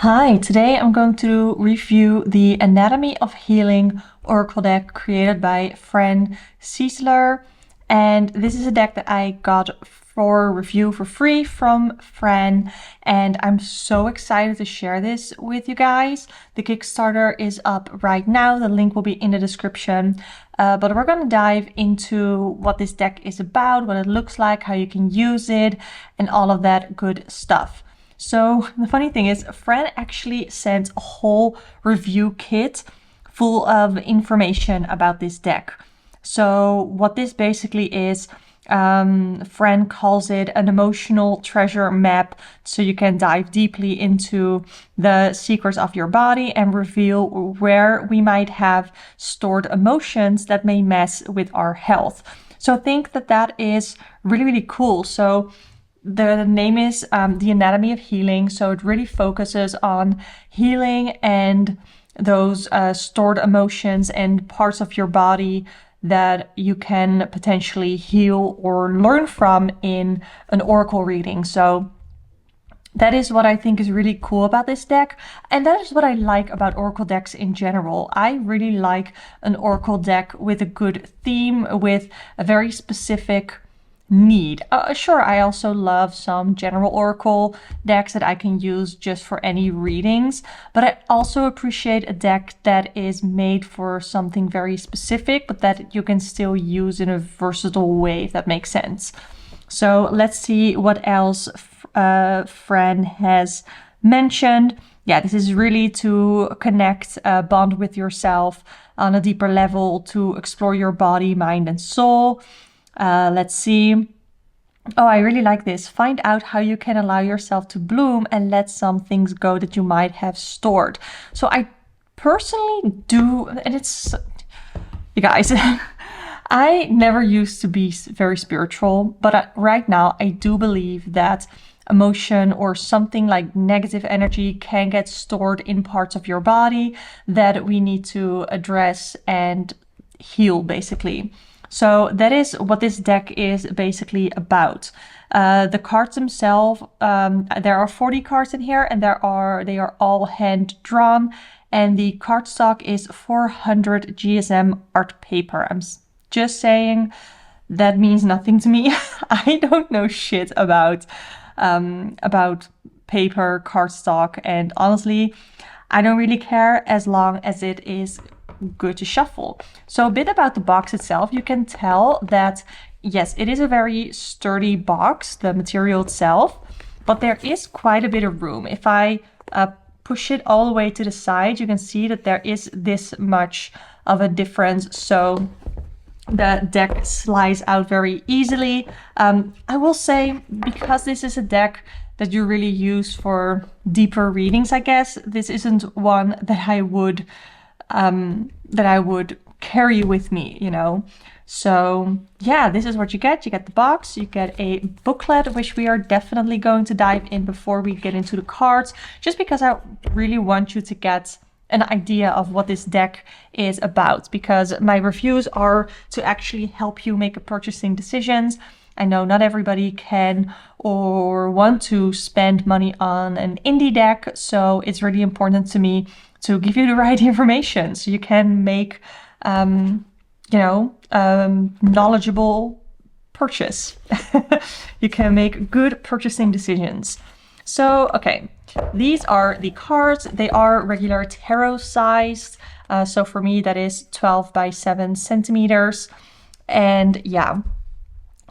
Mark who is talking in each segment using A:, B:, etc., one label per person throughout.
A: Hi, today I'm going to review the Anatomy of Healing Oracle deck created by Fran Cieslar. And this is a deck that I got for review for free from Fran. And I'm so excited to share this with you guys. The Kickstarter is up right now. The link will be in the description. But we're going to dive into what this deck is about, what it looks like, how you can use it, and all of that good stuff. So the funny thing is, Fran actually sent a whole review kit full of information about this deck. So what this basically is, Fran calls it an emotional treasure map, so you can dive deeply into the secrets of your body and reveal where we might have stored emotions that may mess with our health. So I think that is really, really cool. So the name is The Anatomy of Healing, so it really focuses on healing and those stored emotions and parts of your body that you can potentially heal or learn from in an oracle reading. So that is what I think is really cool about this deck. And that is what I like about oracle decks in general. I really like an oracle deck with a good theme, with a very specific need. Sure, I also love some general oracle decks that I can use just for any readings, but I also appreciate a deck that is made for something very specific, but that you can still use in a versatile way, if that makes sense. So let's see what else Fran has mentioned. Yeah, this is really to connect, bond with yourself on a deeper level, to explore your body, mind, and soul. Let's see. Oh, I really like this. Find out how you can allow yourself to bloom and let some things go that you might have stored. So I personally do, and it's, you guys, I never used to be very spiritual, but right now I do believe that emotion or something like negative energy can get stored in parts of your body that we need to address and heal, basically. So that is what this deck is basically about. The cards themselves, there are 40 cards in here, and they are all hand drawn, and the cardstock is 400 GSM art paper. I'm just saying that means nothing to me. I don't know shit about paper, cardstock, and honestly, I don't really care as long as it is good to shuffle. So a bit about the box itself, you can tell that yes, it is a very sturdy box, the material itself, but there is quite a bit of room. If I push it all the way to the side, you can see that there is this much of a difference. So the deck slides out very easily. I will say, because this is a deck that you really use for deeper readings, I guess, this isn't one that I would carry with me, you know. So yeah, this is what you get. You get the box, you get a booklet, which we are definitely going to dive in before we get into the cards, just because I really want you to get an idea of what this deck is about, because my reviews are to actually help you make purchasing decisions. I know not everybody can or want to spend money on an indie deck, so it's really important to me to give you the right information so you can make, knowledgeable purchase. You can make good purchasing decisions. So, okay, these are the cards. They are regular tarot sized. So for me, that is 12 by 7 centimeters. And yeah,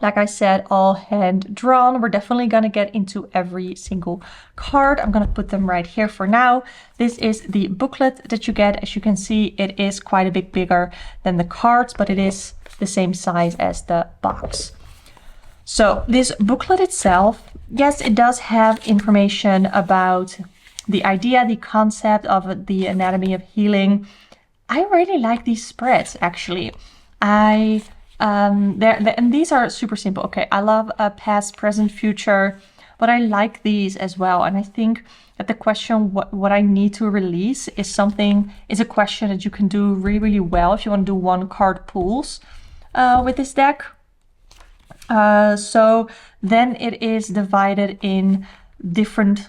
A: like I said, all hand drawn. We're definitely going to get into every single card. I'm going to put them right here for now. This is the booklet that you get. As you can see, it is quite a bit bigger than the cards, but it is the same size as the box. So this booklet itself, yes, it does have information about the idea, the concept of the anatomy of healing. I really like these spreads, actually. And these are super simple. Okay, I love past, present, future, but I like these as well. And I think that the question, what I need to release is a question that you can do really, really well if you want to do one card pulls with this deck. So then it is divided in different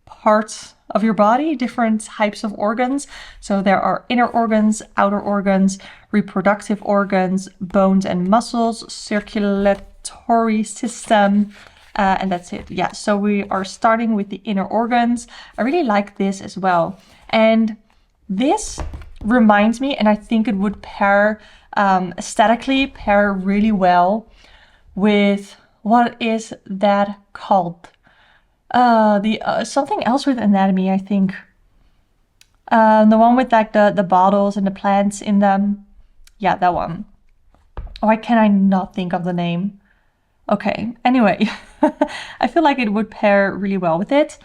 A: parts of your body, different types of organs. So there are inner organs, outer organs, reproductive organs, bones and muscles, circulatory system, and that's it. Yeah, so we are starting with the inner organs. I really like this as well. And this reminds me, and I think it would pair, aesthetically pair really well with, what is that called? Something else with anatomy, I think. The one with like the bottles and the plants in them. Yeah, that one. Why can I not think of the name? Okay, anyway, I feel like it would pair really well with it.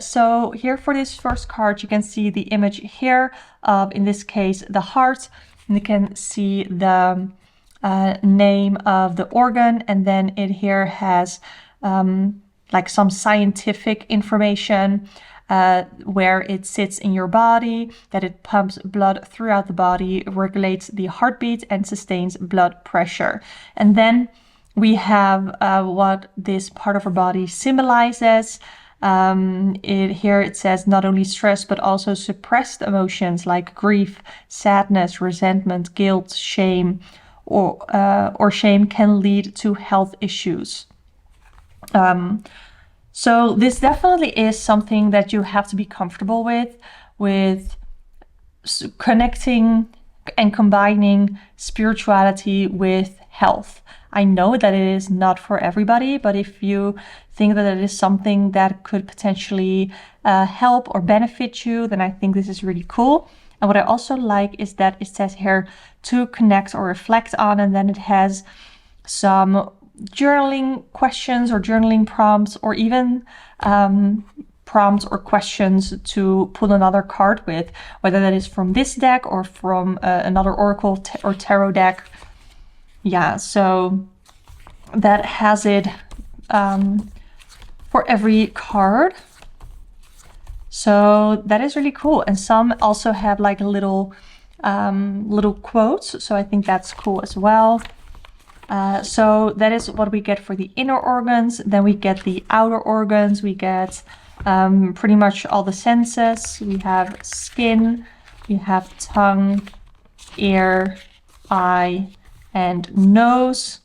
A: So here for this first card, you can see the image here of, in this case, the heart. And you can see the name of the organ, and then it here has like some scientific information, where it sits in your body, that it pumps blood throughout the body, regulates the heartbeat, and sustains blood pressure. And then we have what this part of our body symbolizes. Here it says not only stress, but also suppressed emotions like grief, sadness, resentment, guilt, shame, or shame can lead to health issues. So this definitely is something that you have to be comfortable with connecting and combining spirituality with health. I know that it is not for everybody, but if you think that it is something that could potentially help or benefit you, then I think this is really cool. And what I also like is that it says here to connect or reflect on, and then it has some journaling questions or journaling prompts, or even prompts or questions to pull another card with, whether that is from this deck or from another oracle or tarot deck. Yeah, so that has it for every card. So that is really cool. And some also have like a little quotes. So I think that's cool as well. So that is what we get for the inner organs. Then we get the outer organs. We get pretty much all the senses. We have skin, we have tongue, ear, eye, and nose.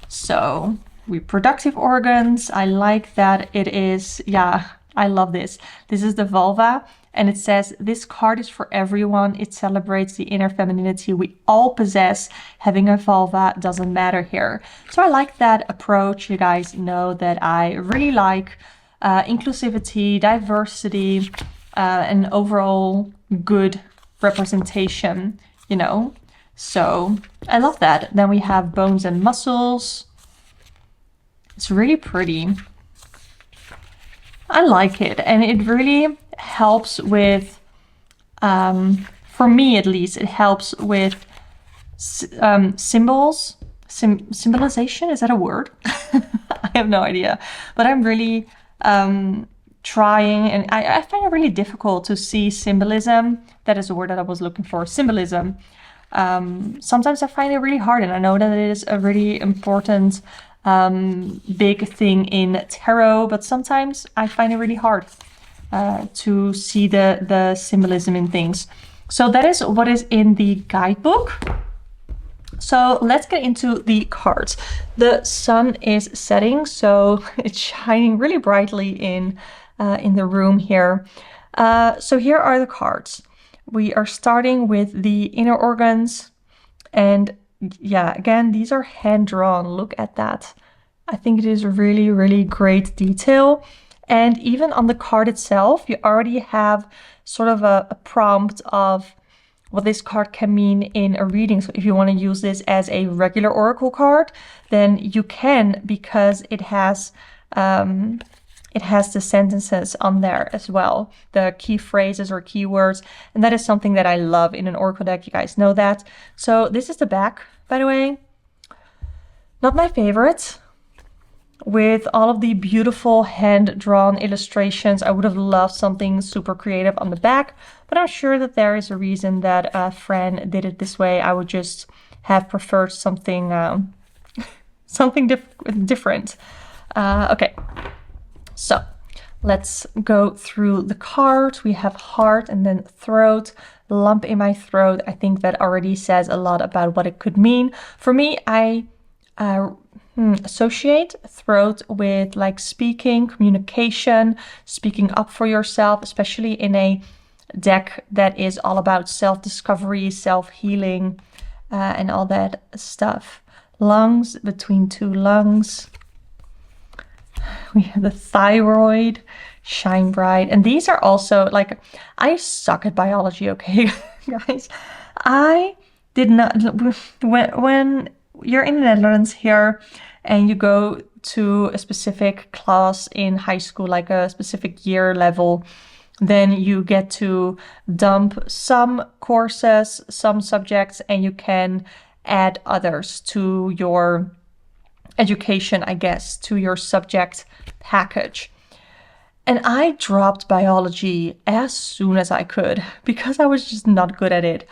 A: So reproductive organs, I like that it is, yeah, I love this. This is the vulva, and it says this card is for everyone. It celebrates the inner femininity we all possess. Having a vulva doesn't matter here. So I like that approach. You guys know that I really like inclusivity, diversity, and overall good representation, you know. So I love that. Then we have bones and muscles. It's really pretty. I like it, and it really helps with, for me at least, it helps with symbols, symbolization, is that a word? I have no idea, but I'm really trying, and I find it really difficult to see symbolism. That is the word that I was looking for, symbolism. Sometimes I find it really hard, and I know that it is a really important big thing in tarot, but sometimes I find it really hard to see the symbolism in things. So that is what is in the guidebook. So let's get into the cards. The sun is setting, so it's shining really brightly in the room here. So here are the cards. We are starting with the inner organs, and yeah, again, these are hand drawn. Look at that. I think it is really, really great detail. And even on the card itself, you already have sort of a prompt of what this card can mean in a reading. So if you want to use this as a regular oracle card, then you can, because it has the sentences on there as well, the key phrases or keywords, and that is something that I love in an oracle deck. You guys know that. So this is the back, by the way. Not my favorite. With all of the beautiful hand-drawn illustrations, I would have loved something super creative on the back, but I'm sure that there is a reason that Fran did it this way. I would just have preferred something something different. Okay, so Let's go through the cards. We have heart and then throat, lump in my throat. I think that already says a lot about what it could mean. For me, I associate throat with like speaking, communication, speaking up for yourself, especially in a deck that is all about self-discovery, self-healing, and all that stuff. Lungs, between two lungs. We have the thyroid, shine bright. And these are also like, I suck at biology, okay, guys. I did not, when you're in the Netherlands here and you go to a specific class in high school, like a specific year level, then you get to dump some courses, some subjects, and you can add others to your education, I guess, to your subject package. And I dropped biology as soon as I could because I was just not good at it.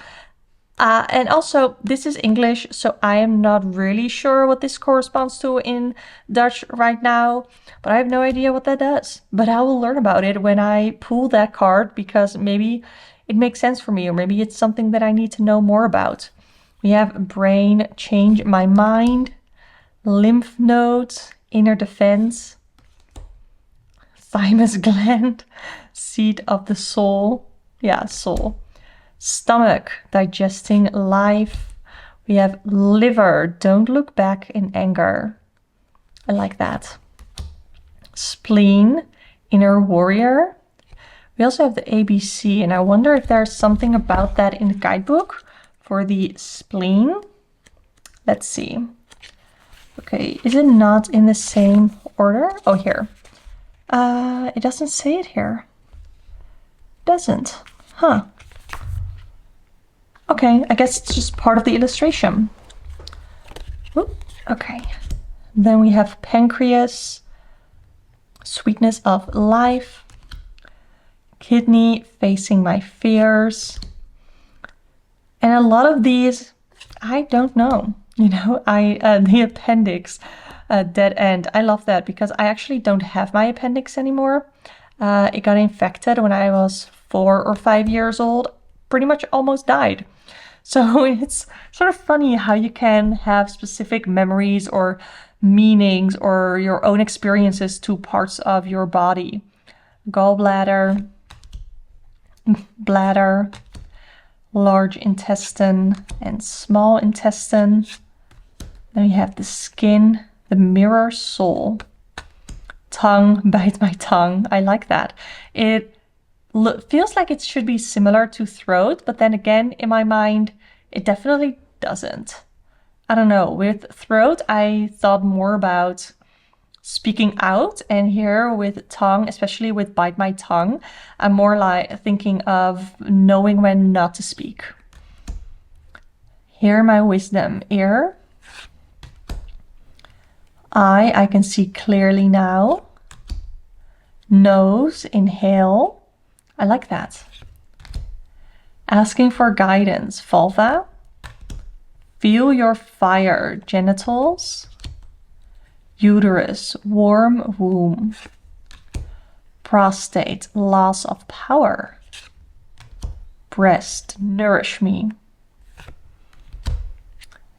A: And also, this is English, so I am not really sure what this corresponds to in Dutch right now, but I have no idea what that does. But I will learn about it when I pull that card because maybe it makes sense for me, or maybe it's something that I need to know more about. We have brain, change my mind, lymph nodes, inner defense, thymus gland, seat of the soul. Yeah, soul. Stomach, digesting life. We have liver, don't look back in anger. I like that. Spleen, inner warrior. We also have the ABC, and I wonder if there's something about that in the guidebook for the spleen. Let's see. Okay, is it not in the same order? Oh, here. It doesn't say it here. Doesn't. Huh. Okay, I guess it's just part of the illustration. Oop, okay. Then we have pancreas, sweetness of life, kidney, facing my fears. And a lot of these, I don't know. You know, the appendix, dead end. I love that because I actually don't have my appendix anymore. It got infected when I was 4 or 5 years old. Pretty much almost died. So it's sort of funny how you can have specific memories or meanings or your own experiences to parts of your body. Gallbladder, bladder, large intestine and small intestine. Then we have the skin, the mirror soul, tongue, bite my tongue. I like that. It feels like it should be similar to throat, but then again, in my mind, it definitely doesn't. I don't know. With throat, I thought more about speaking out, and here with tongue, especially with bite my tongue, I'm more like thinking of knowing when not to speak. Hear my wisdom. Ear. I can see clearly now. Nose, inhale. I like that. Asking for guidance, vulva. Feel your fire, genitals. Uterus, warm womb. Prostate, loss of power. Breast, nourish me.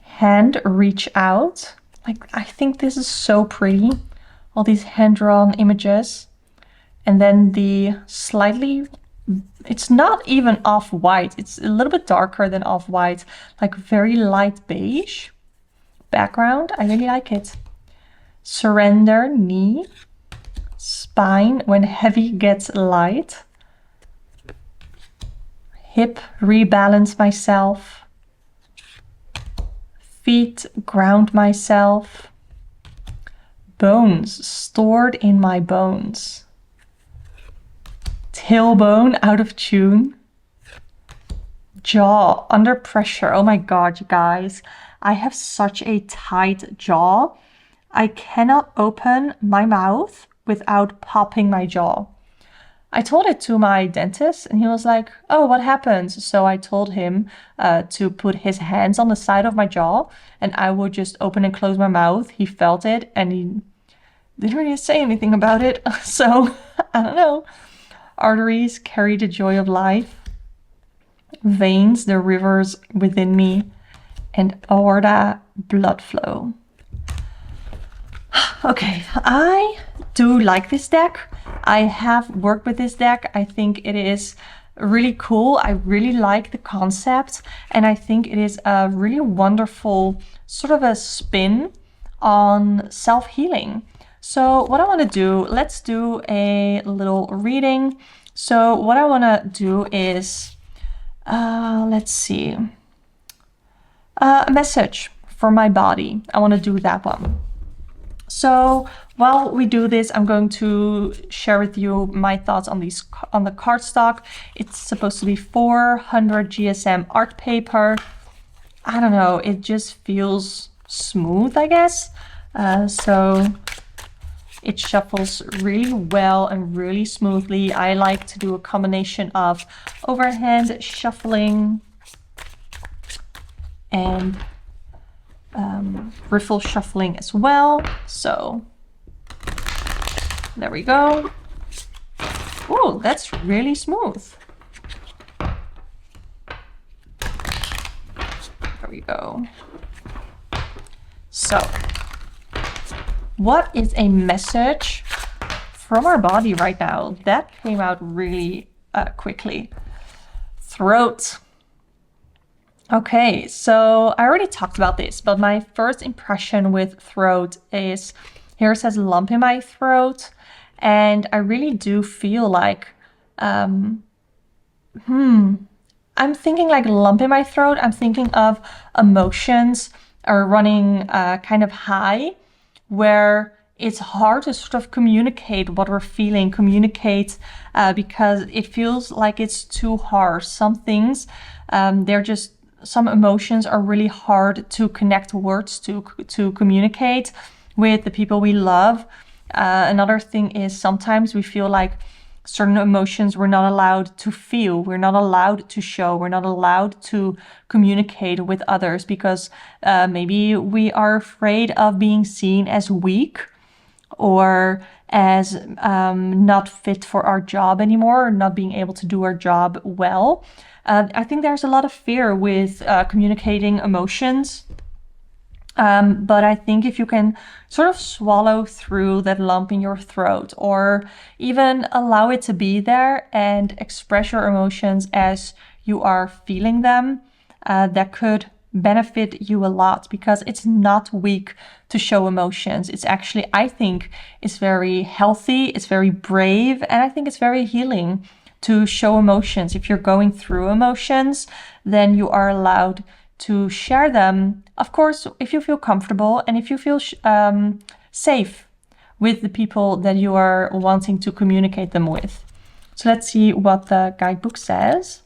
A: Hand, reach out. Like, I think this is so pretty. All these hand-drawn images. And then the slightly, it's not even off-white. It's a little bit darker than off-white, like very light beige background. I really like it. Surrender, knee. Spine, when heavy gets light. Hip, rebalance myself. Feet, ground myself. Bones, stored in my bones. Tailbone, out of tune. Jaw, under pressure. Oh my God, you guys. I have such a tight jaw. I cannot open my mouth without popping my jaw. I told it to my dentist and he was like, oh, what happens? So I told him to put his hands on the side of my jaw and I would just open and close my mouth. He felt it and didn't really say anything about it. So, I don't know. Arteries carry the joy of life. Veins, the rivers within me. And aorta, blood flow. Okay, I do like this deck. I have worked with this deck. I think it is really cool. I really like the concept, and I think it is a really wonderful sort of a spin on self-healing. So what I want to do, let's do a little reading. So what I want to do is, let's see, a message for my body. I want to do that one. So while we do this, I'm going to share with you my thoughts on the cardstock. It's supposed to be 400 GSM art paper. I don't know, it just feels smooth, I guess. So it shuffles really well and really smoothly. I like to do a combination of overhand shuffling and riffle shuffling as well. So there we go. Oh, that's really smooth. There we go. So what is a message from our body right now? That came out really quickly. Throat. Okay, so I already talked about this, but my first impression with throat is, here it says lump in my throat, and I really do feel like, I'm thinking like lump in my throat. I'm thinking of emotions are running kind of high, where it's hard to sort of communicate what we're feeling, because it feels like it's too harsh. Some things, some emotions are really hard to connect words to communicate with the people we love. Another thing is sometimes we feel like certain emotions we're not allowed to feel, we're not allowed to show, we're not allowed to communicate with others because maybe we are afraid of being seen as weak or as not fit for our job anymore, or not being able to do our job well. I think there's a lot of fear with communicating emotions. But I think if you can sort of swallow through that lump in your throat, or even allow it to be there and express your emotions as you are feeling them, that could benefit you a lot, because it's not weak to show emotions. It's actually, I think, it's very healthy, it's very brave, and I think it's very healing to show emotions. If you're going through emotions, then you are allowed to share them, of course, if you feel comfortable and if you feel safe with the people that you are wanting to communicate them with. So let's see what the guidebook says.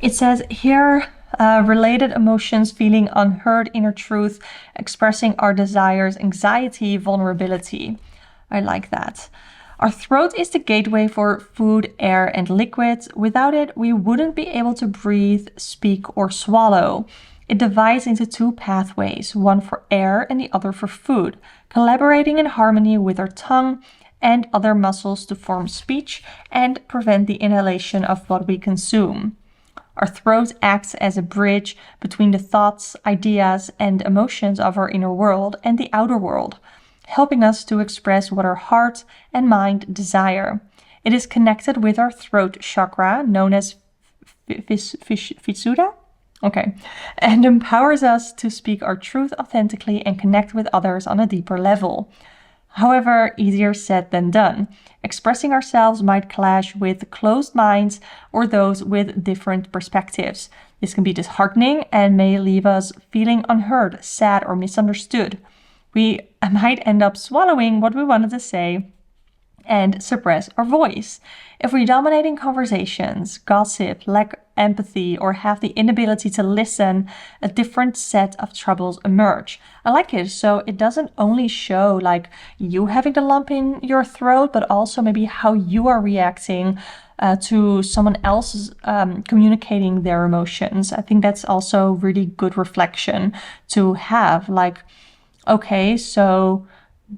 A: It says here, related emotions, feeling unheard, inner truth, expressing our desires, anxiety, vulnerability. I like that. Our throat is the gateway for food, air, and liquids. Without it, we wouldn't be able to breathe, speak, or swallow. It divides into two pathways, one for air and the other for food, collaborating in harmony with our tongue and other muscles to form speech and prevent the inhalation of what we consume. Our throat acts as a bridge between the thoughts, ideas, and emotions of our inner world and the outer world, helping us to express what our heart and mind desire. It is connected with our throat chakra, known as Visuddha, and empowers us to speak our truth authentically and connect with others on a deeper level. However, easier said than done. Expressing ourselves might clash with closed minds or those with different perspectives. This can be disheartening and may leave us feeling unheard, sad, or misunderstood. We might end up swallowing what we wanted to say and suppress our voice. If we dominate in conversations, gossip, lack empathy, or have the inability to listen, a different set of troubles emerge. I like it. So it doesn't only show like you having the lump in your throat, but also maybe how you are reacting to someone else's communicating their emotions. I think that's also really good reflection to have. Like, Okay, so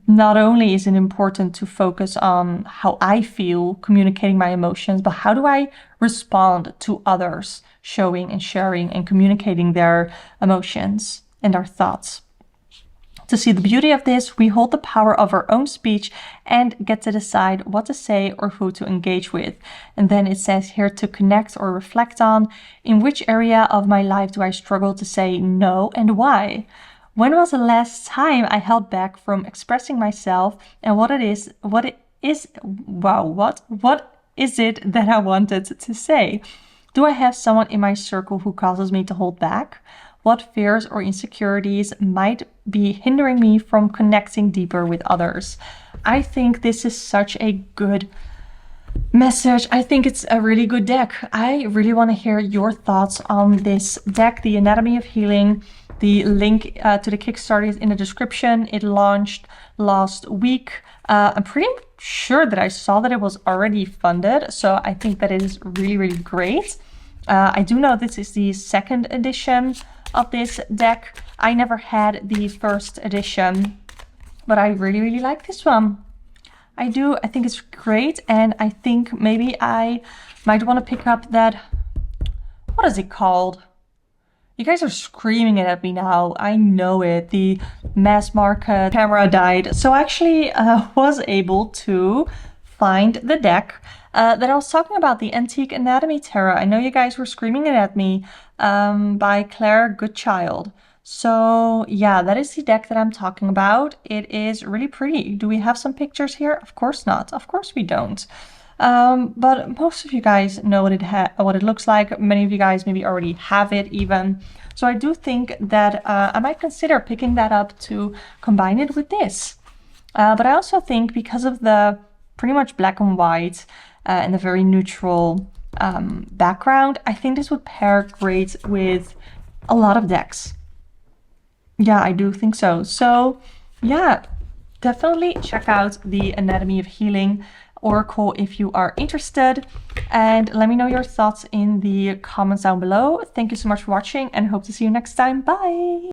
A: not only is it important to focus on how I feel communicating my emotions, but how do I respond to others showing and sharing and communicating their emotions and their thoughts. To see the beauty of this, we hold the power of our own speech and get to decide what to say or who to engage with. And then it says here to connect or reflect on in which area of my life do I struggle to say no and why? When was the last time I held back from expressing myself and what is it that I wanted to say? Do I have someone in my circle who causes me to hold back? What fears or insecurities might be hindering me from connecting deeper with others? I think this is such a good message. I think it's a really good deck. I really want to hear your thoughts on this deck, the Anatomy of Healing. The link to the Kickstarter is in the description. It launched last week. I'm pretty sure that I saw that it was already funded, so I think that it is really, really great. I do know this is the second edition of this deck. I never had the first edition, but I really, really like this one. I do. I think it's great, and I think maybe I might want to pick up that, what is it called? You guys are screaming it at me now. I know it. The mass market camera died. So I actually was able to find the deck that I was talking about, the Antique Anatomy Tarot. I know you guys were screaming it at me, by Claire Goodchild. So yeah, that is the deck that I'm talking about. It is really pretty. Do we have some pictures here? Of course not. Of course we don't. But most of you guys know what it looks like. Many of you guys maybe already have it even. So I do think that I might consider picking that up to combine it with this. But I also think because of the pretty much black and white and the very neutral background, I think this would pair great with a lot of decks. Yeah, I do think so. So yeah, definitely check out the Anatomy of Healing Oracle if you are interested, and let me know your thoughts in the comments down below. Thank you so much for watching and hope to see you next time. Bye!